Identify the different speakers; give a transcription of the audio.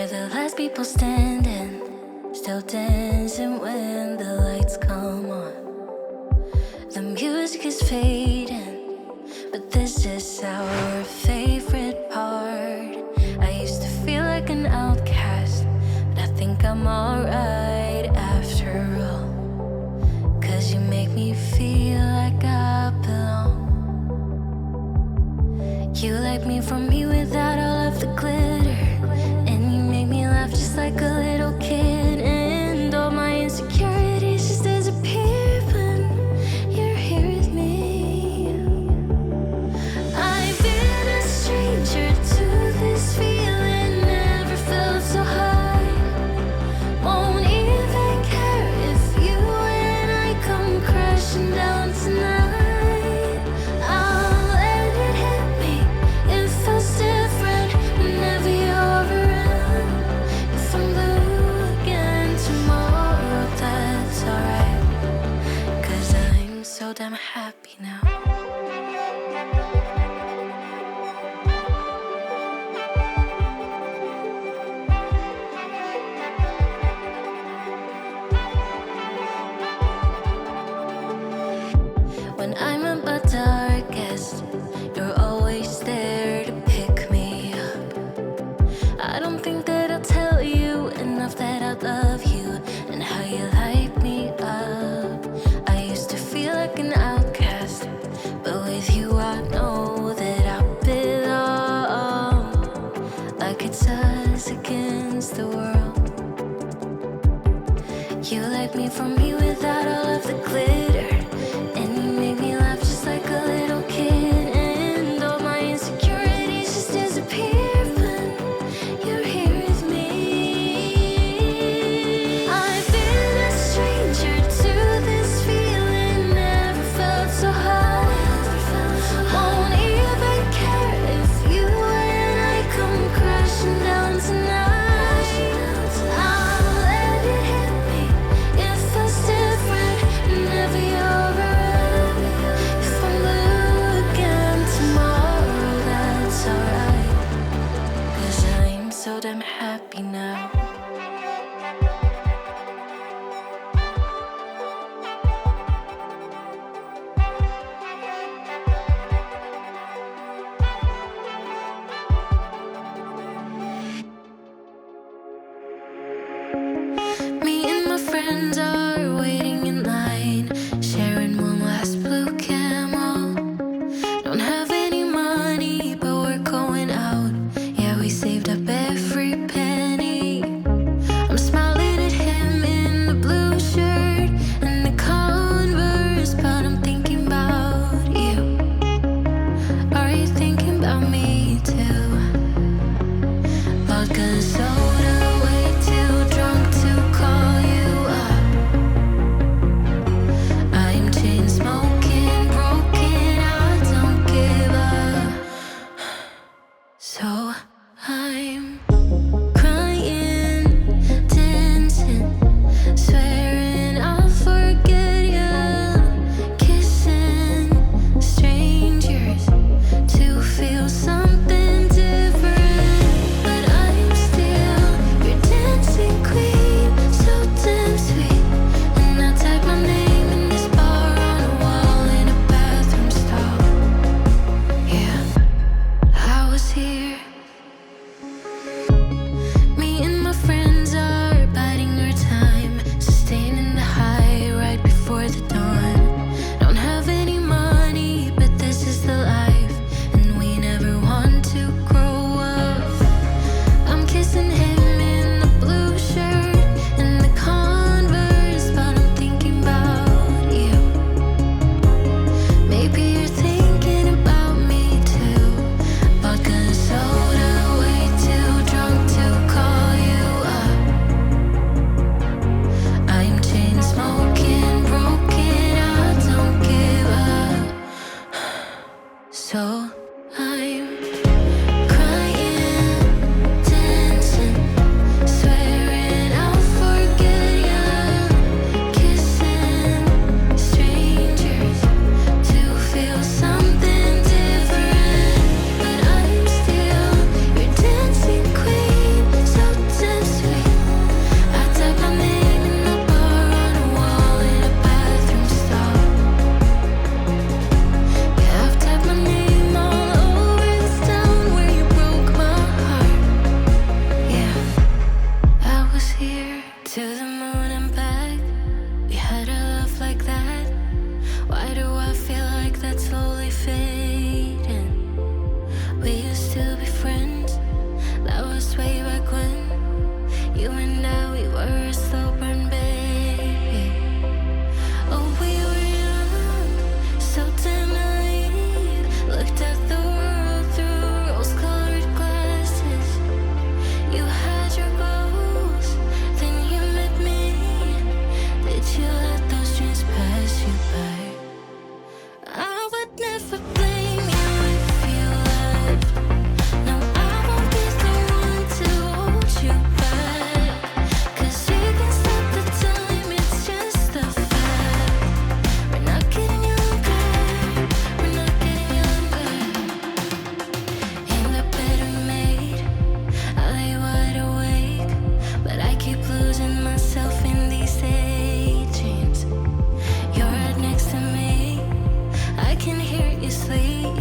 Speaker 1: the last people standing, still dancing when the lights come on. The music is fading, but this is our favorite part. I used to feel like an outcast, but I think I'm alright after all. 'Cause you make me feel like I belong. You like me from me without all of the glitter, and you make me laugh just like a little kid. And all my insecurities just disappear when you're here with me. I've been a stranger to this feeling, never felt so high. Won't even care if you and I come crashing down tonight. I'll let it hit me, it feels different whenever you're around. If I'm blue again tomorrow, that's alright, 'cause I'm so damn happy now. When I'm at my darkest, you're always there to pick me up. I don't think that I'll tell you enough that I love you and how you light me up. I used to feel like an outcast, but with you I know that I belong. Like it's us against the world. You like me from me without all of the glitter, and you make me laugh just like a little kid. And all my insecurities just disappear when you're here with me. I've been a stranger to this feeling, never felt so high. Won't even care if you and I come crashing down tonight. I'll let it hit me, it feels different whenever you're around. If I'm blue again tomorrow, that's alright, 'cause I'm so damn happy now. Me and my friends are waiting in line, sharing one last blue camel. Don't have any money, but we're going out. Yeah, we saved up every penny. I'm smiling at him in the blue shirt and the Converse, but I'm thinking about you. Are you thinking about me too? Vodka soda, way too drunk to call you up. I'm chain smoking, broken, I don't give up. So I'm crying, dancing, swearing I'll forget you. Kissing strangers to feel something different. But I'm still your dancing queen, so damn sweet. And I type my name in this bar on a wall in a bathroom stall. Yeah, I was here. Me and my friends are biding our time, sustaining the high right before the dawn. Don't have any money, but this is the life, and we never want to grow up. I'm kissing him in the blue shirt and the Converse, but I'm thinking about you. Maybe you're thinking about me too. Vodka soda, way too drunk to call you up. I'm chain smoking, broken, I don't give up. So I'm crying, dancing, swearing I'll forget you. Kissing strangers to feel something different. But I'm still your dancing queen, so I feel like that's slowly fading. We used to be friends, that was way back when. You and I, we were a slow burn, baby. Oh, we were young, so damn naive. Looked at the world through rose-colored glasses. You had your goals, then you met me. Did you let those dreams pass you by? I would never blame you if you left. No, I won't be the one to hold you back. 'Cause we can stop the time, it's just a fact. We're not getting younger, we're not getting younger. In the bed we made, I lay wide awake, but I keep losing myself in these daydreams. You're right next to me, I can hear you sleep.